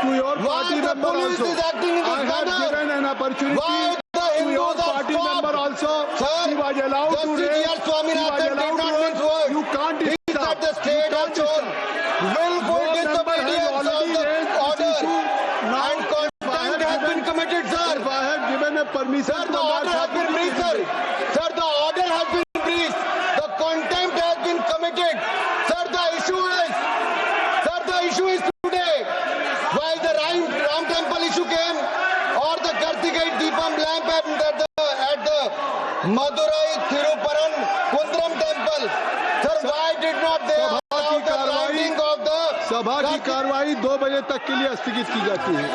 to your party member also. I have given an opportunity to your party member also. He was allowed to raise. You can't stop. The state has shown willful disobedience of the order, and contempt has been committed, sir. If I have given a permission, Sir, the order has been breached, sir. Sir, the order has been breached. The contempt has been committed. Sir, the issue is today, while the Ram Temple issue came, or the Kartikai Deepam lamp at the Madurai Thiruparan Kundram temple. Sir, why did not they allow the lighting of the सभा की कार्रवाई 2 बजे तक के लिए स्थगित की जाती है.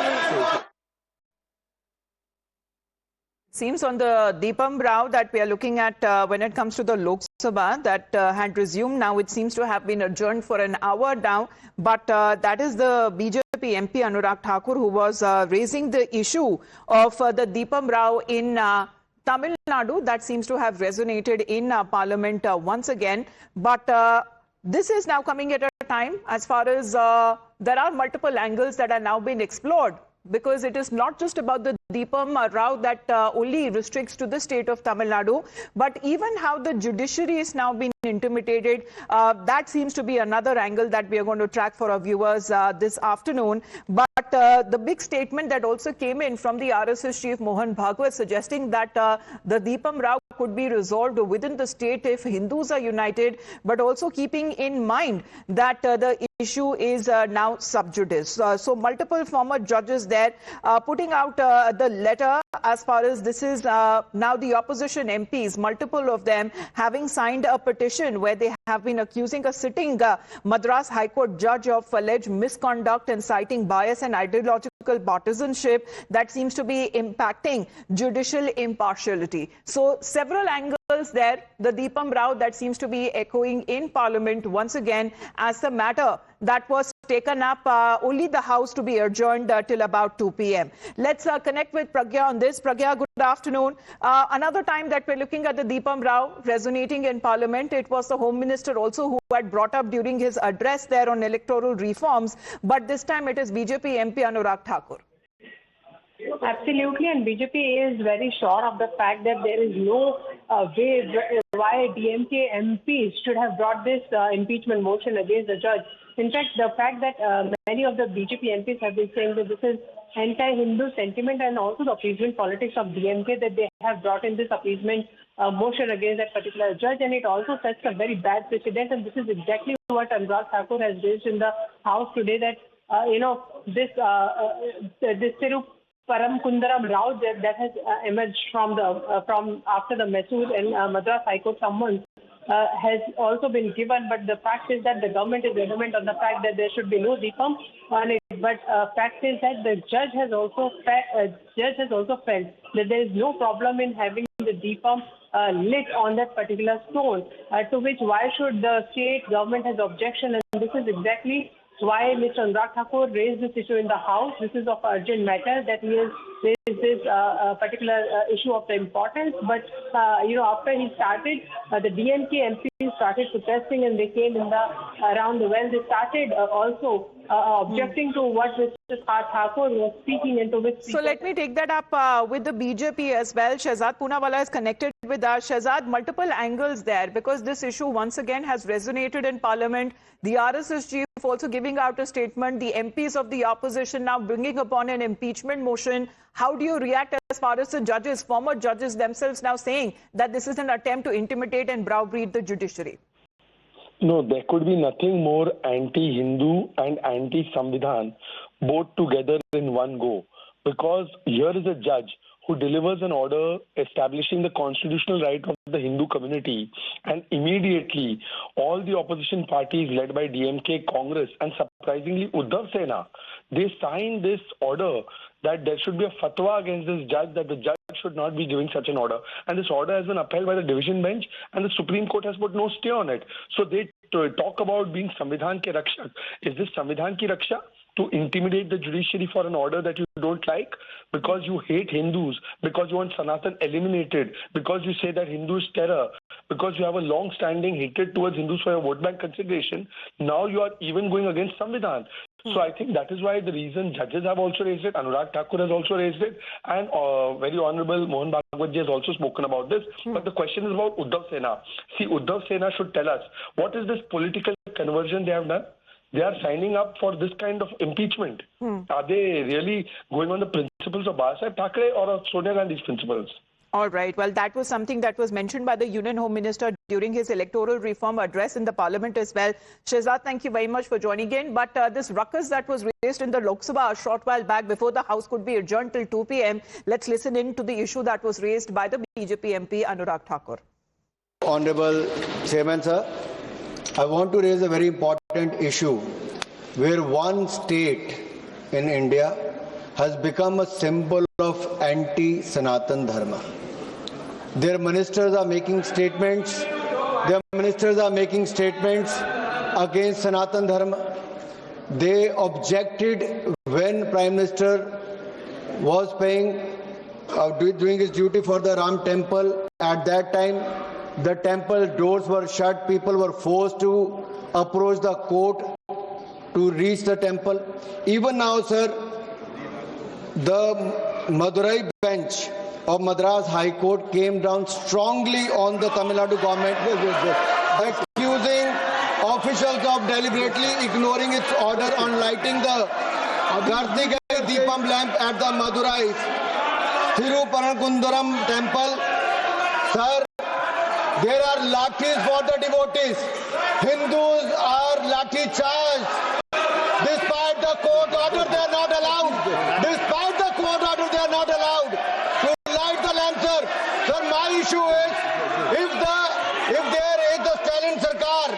Seems on the Deepam Rao that we are looking at when it comes to the Lok Sabha that had resumed. Now it seems to have been adjourned for an hour now. But that is the BJP MP Anurag Thakur who was raising the issue of the Deepam Rao in Tamil Nadu. That seems to have resonated in Parliament once again. But this is now coming at a time as far as there are multiple angles that are now being explored. Because it is not just about the Deepam Rao that only restricts to the state of Tamil Nadu, but even how the judiciary is now being intimidated. That seems to be another angle that we are going to track for our viewers this afternoon. But the big statement that also came in from the RSS chief Mohan Bhagwat suggesting that the Deepam Rao could be resolved within the state if Hindus are united, but also keeping in mind that the issue is now sub judice. So multiple former judges there putting out the letter as far as this is now the opposition MPs, multiple of them having signed a petition where they have been accusing a sitting Madras High Court judge of alleged misconduct and citing bias and ideological partisanship that seems to be impacting judicial impartiality. So several angles there, the Deepam Rao that seems to be echoing in Parliament once again as the matter that was taken up only the House to be adjourned till about 2 p.m. Let's connect with Pragya on this. Pragya, good afternoon. Another time that we're looking at the Deepam Rao resonating in Parliament, it was the Home Minister also who had brought up during his address there on electoral reforms, but this time it is BJP MP Anurag Thakur. Absolutely, and BJP is very sure of the fact that there is no way why DMK MPs should have brought this impeachment motion against the judge. In fact, the fact that many of the BJP MPs have been saying that this is anti-Hindu sentiment and also the appeasement politics of DMK that they have brought in this appeasement motion against that particular judge, and it also sets a very bad precedent. And this is exactly what Anurag Thakur has raised in the House today, that this Thiruparam Kundaram Rao that has emerged from after the Mysore and Madras High Court summons has also been given, but the fact is that the government is adamant on the fact that there should be no Deepam on it. But fact is that the judge has also felt that there is no problem in having the Deepam lit on that particular stone. To which, why should the state government has objection? And this is exactly why Mr. Anurag Thakur raised this issue in the House. This is of urgent matter that he has raised this particular issue of the importance. But, after he started, the DMK MPs started protesting and they came around the well. They started also objecting to what Mr. Thakur was speaking into which. So let me take that up with the BJP as well. Shehzad Poonawalla is connected with us. Shehzad, multiple angles there because this issue once again has resonated in Parliament. The RSS chief also giving out a statement. The MPs of the opposition now bringing upon an impeachment motion. How do you react as far as the judges, former judges themselves now saying that this is an attempt to intimidate and browbeat the judiciary? No, there could be nothing more anti-Hindu and anti-Samvidhan both together in one go. Because here is a judge who delivers an order establishing the constitutional right of the Hindu community, and immediately all the opposition parties led by DMK, Congress and surprisingly Uddhav Sena, they signed this order that there should be a fatwa against this judge, that the judge should not be giving such an order. And this order has been upheld by the division bench and the Supreme Court has put no stay on it. So they talk about being Samvidhan ke Rakshak. Is this Samvidhan ki Raksha? to intimidate the judiciary for an order that you don't like, because you hate Hindus, because you want Sanatan eliminated, because you say that Hindu is terror, because you have a long-standing hatred towards Hindus for your vote bank consideration. Now you are even going against Samvidhan. So I think that is why the reason judges have also raised it, Anurag Thakur has also raised it, and very honorable Mohan Bhagwat ji has also spoken about this. But the question is about Uddhav Sena. See, Uddhav Sena should tell us, what is this political conversion they have done? They are signing up for this kind of impeachment. Are they really going on the principles of Babasaheb Thackeray or of Sonia Gandhi's principles? All right. Well, that was something that was mentioned by the Union Home Minister during his electoral reform address in the Parliament as well. Shehzad, thank you very much for joining in. But this ruckus that was raised in the Lok Sabha a short while back before the House could be adjourned till 2 p.m. Let's listen in to the issue that was raised by the BJP MP Anurag Thakur. Honorable Chairman, sir, I want to raise a very important issue where one state in India has become a symbol of anti-Sanatan Dharma. Their ministers are making statements. against Sanatan Dharma. They objected when Prime Minister was doing his duty for the Ram Temple. At that time, the temple doors were shut. People were forced to approach the court to reach the temple. Even now, sir, the Madurai bench of Madras High Court came down strongly on the Tamil Nadu government, accusing officials of deliberately ignoring its order on lighting the Kartikai Deepam lamp at the Madurai Thiruparankundaram temple. Sir, there are lathis for the devotees. Hindus are lathi charged. Despite the court order, they are not allowed. Despite the court order, they are not allowed to light the lamp, sir. Sir, my issue is, if there is the Stalin Sarkar,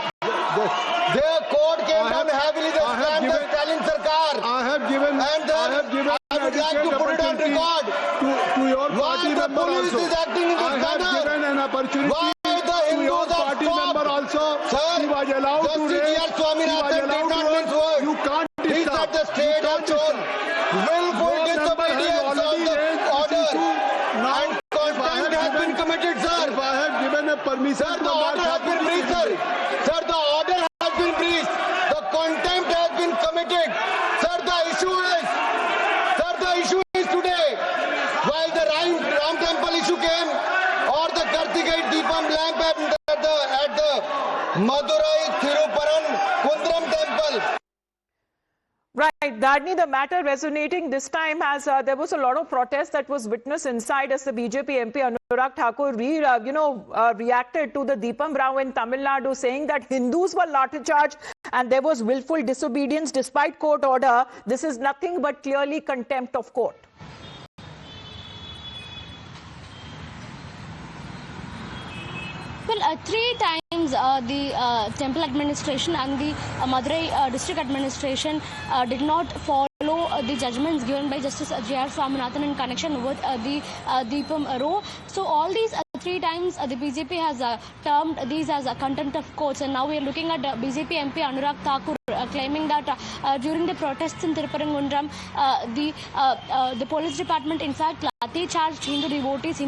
their court came down heavily. They slammed the Stalin Sarkar. I have given I would like to put it on record. to your party Why the member police also. is acting in this I have manner? given an opportunity Why the to Hindus your are party stopped? member also. Sir, He was allowed to Justice raise. G.R. Swaminathan did not mince words. You can't He stop. said the state has shown willful disobedience of the order, and contempt has been committed, sir. If I have given a permission, Sir, the order has been breached, sir. Sir, the order has been breached. The contempt has been committed. Sir, the issue is today, while the Ram Temple issue came, or the Kartikai Deepam lamp at the Madurai Thiruparankundaram temple. Right, Dharni, the matter resonating this time as there was a lot of protest that was witnessed inside as the BJP MP Anurag Thakur reacted to the Deepam Rao in Tamil Nadu, saying that Hindus were lathi-charged and there was willful disobedience despite court order. This is nothing but clearly contempt of court. Well, 3 times the temple administration and the Madurai district administration did not follow the judgments given by Justice G.R. Swaminathan in connection with the Deepam Row. So all these 3 times the BJP has termed these as a contempt of courts, and now we are looking at BJP MP Anurag Thakur claiming that during the protests in Thiruparankundaram, the police department in fact lathi charged Hindu devotees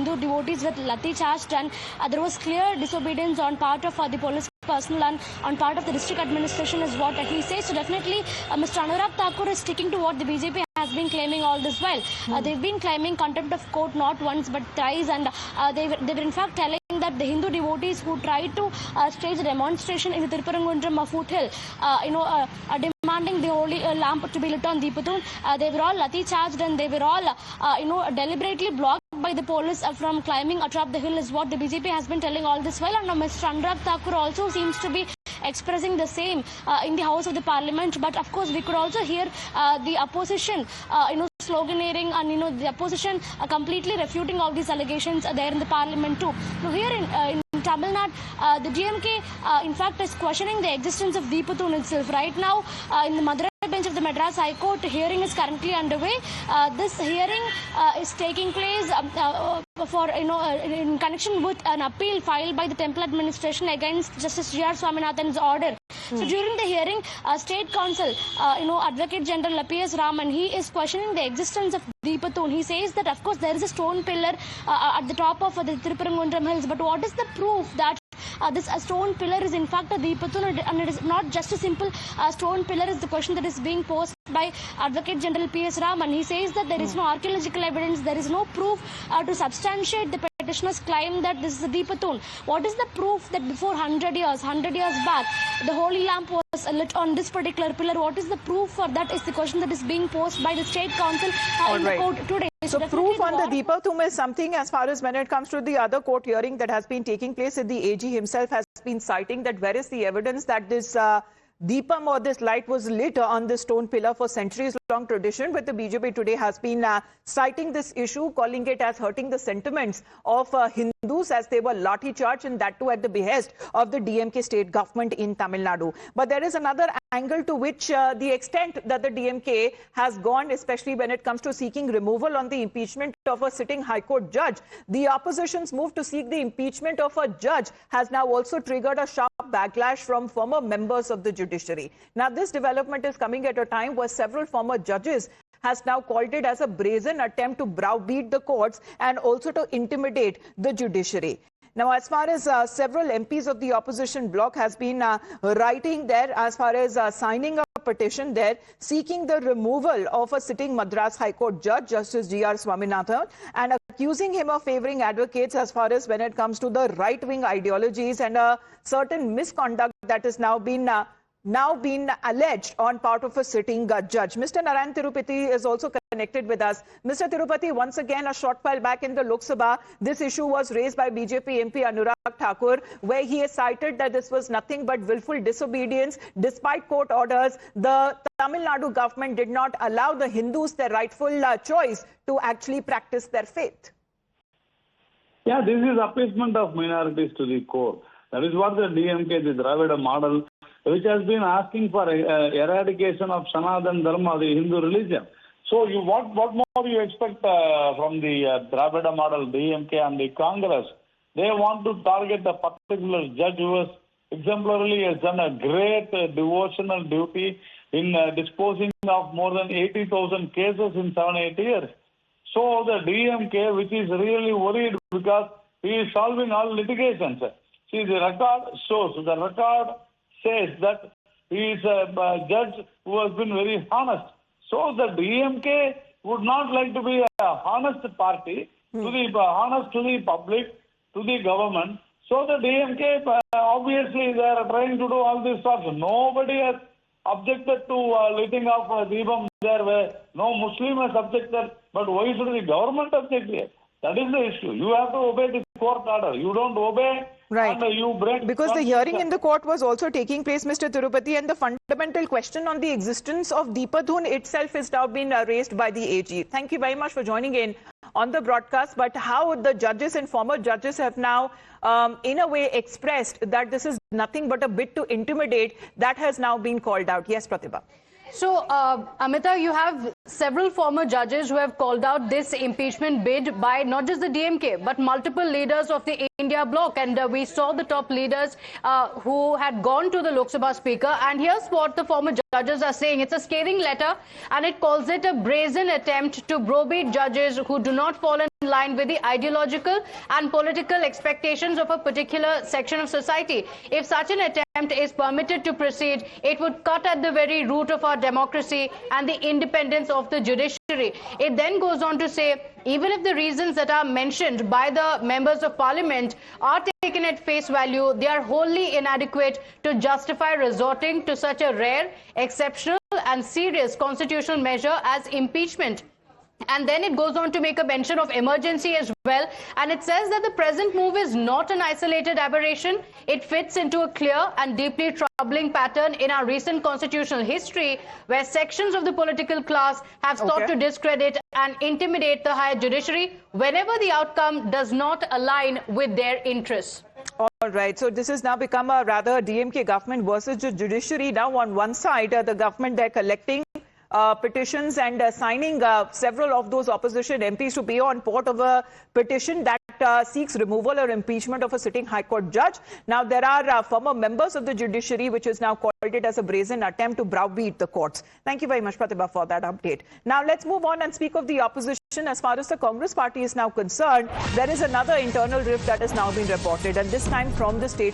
with lathi charged, and there was clear disobedience on part of the police personnel and on part of the district administration is what he says. So definitely Mr. Anurag Thakur is sticking to what the BJP has been claiming all this while. They've been claiming contempt of court not once but thrice, and they were in fact telling that the Hindu devotees who tried to stage a demonstration in the Thiruparankundaram foothill, demanding the holy lamp to be lit on Deepathoon, they were all lathi charged and they were all deliberately blocked by the police from climbing atop the hill is what the BJP has been telling all this while. And Mr. Anurag Thakur also seems to be expressing the same in the House of the Parliament. But of course we could also hear the opposition sloganeering and the opposition completely refuting all these allegations there in the Parliament too. Now here in Tamil Nadu, the DMK in fact is questioning the existence of Deepathoon itself. Right now in the Madurai bench of the Madras High Court hearing is currently underway. This hearing is taking place for in connection with an appeal filed by the Temple Administration against Justice G.R. Swaminathan's order. So during the hearing, State Counsel, Advocate General P.S. Raman, he is questioning the existence of Deepathoon. He says that of course there is a stone pillar at the top of the Thiruparangundram Hills, but what is the proof that this stone pillar is in fact a Deepathoon, and it is not just a simple stone pillar? Is the question that is being posed by Advocate General P.S. Raman. He says that there is no archaeological evidence, there is no proof to substantiate the petitioners' claim that this is a Deepathoon. What is the proof that before 100 years back, the holy lamp was lit on this particular pillar? What is the proof for that is the question that is being posed by the State Counsel in the court today. So proof on the Deepathoon is something, as far as when it comes to the other court hearing that has been taking place, the AG himself has been citing that where is the evidence that this Deepam or this light was lit on this stone pillar for centuries-long tradition, but the BJP today has been citing this issue, calling it as hurting the sentiments of Hindus as they were lathi charged, and that too at the behest of the DMK state government in Tamil Nadu. But there is another angle to which the extent that the DMK has gone, especially when it comes to seeking removal on the impeachment of a sitting High Court judge. The opposition's move to seek the impeachment of a judge has now also triggered a sharp backlash from former members of the judiciary. Now, this development is coming at a time where several former judges has now called it as a brazen attempt to browbeat the courts and also to intimidate the judiciary. Now, as far as several MPs of the opposition bloc has been writing there, as far as signing a petition there, seeking the removal of a sitting Madras High Court judge, Justice G.R. Swaminathan, and accusing him of favoring advocates as far as when it comes to the right-wing ideologies and a certain misconduct that is now been alleged on part of a sitting judge. Mr. Narayan Tirupati is also connected with us. Mr. Tirupati, once again, a short while back in the Lok Sabha, this issue was raised by BJP MP Anurag Thakur, where he has cited that this was nothing but willful disobedience. Despite court orders, the Tamil Nadu government did not allow the Hindus their rightful choice to actually practice their faith. Yeah, this is appeasement of minorities to the core. That is what the DMK, the Dravida model, which has been asking for eradication of Sanatana Dharma, the Hindu religion. So what more you expect from the Dravida model, DMK and the Congress? They want to target a particular judge who has exemplarily has done a great devotional duty in disposing of more than 80,000 cases in 7-8 years. So the DMK, which is really worried because he is solving all litigations. See, the record shows, the record says that he is a judge who has been very honest. So the DMK would not like to be a honest party, to the honest to the public, to the government. So the DMK, obviously, they are trying to do all these stuff. Nobody has objected to lighting of Deepam there, where no Muslim has objected. But why should the government object here? That is the issue. You have to obey the court order. You don't obey. Right. And you break. Because the hearing in the court was also taking place, Mr. Tirupati, and the fundamental question on the existence of Deepathoon itself is now being raised by the AG. Thank you very much for joining in on the broadcast. But how the judges and former judges have now, in a way, expressed that this is nothing but a bid to intimidate, that has now been called out. Yes, Pratibha. So, Amita, you have several former judges who have called out this impeachment bid by not just the DMK, but multiple leaders of the India bloc. And we saw the top leaders who had gone to the Lok Sabha Speaker. And here's what the former judges are saying. It's a scathing letter, and it calls it a brazen attempt to browbeat judges who do not fall in line with the ideological and political expectations of a particular section of society. If such an attempt is permitted to proceed, it would cut at the very root of our democracy and the independence of the judiciary. It then goes on to say, even if the reasons that are mentioned by the members of parliament are taken at face value, they are wholly inadequate to justify resorting to such a rare, exceptional and serious constitutional measure as impeachment. And then it goes on to make a mention of emergency as well. And it says that the present move is not an isolated aberration. It fits into a clear and deeply troubling pattern in our recent constitutional history, where sections of the political class have sought to discredit and intimidate the higher judiciary whenever the outcome does not align with their interests. All right. So this has now become a rather DMK government versus the judiciary. Now, on one side, the government, they're collecting petitions and signing several of those opposition MPs to be on board of a petition that seeks removal or impeachment of a sitting High Court judge. Now, there are former members of the judiciary which has now called it as a brazen attempt to browbeat the courts. Thank you very much, Pratibha, for that update. Now, let's move on and speak of the opposition. As far as the Congress party is now concerned, there is another internal rift that has now been reported, and this time from the state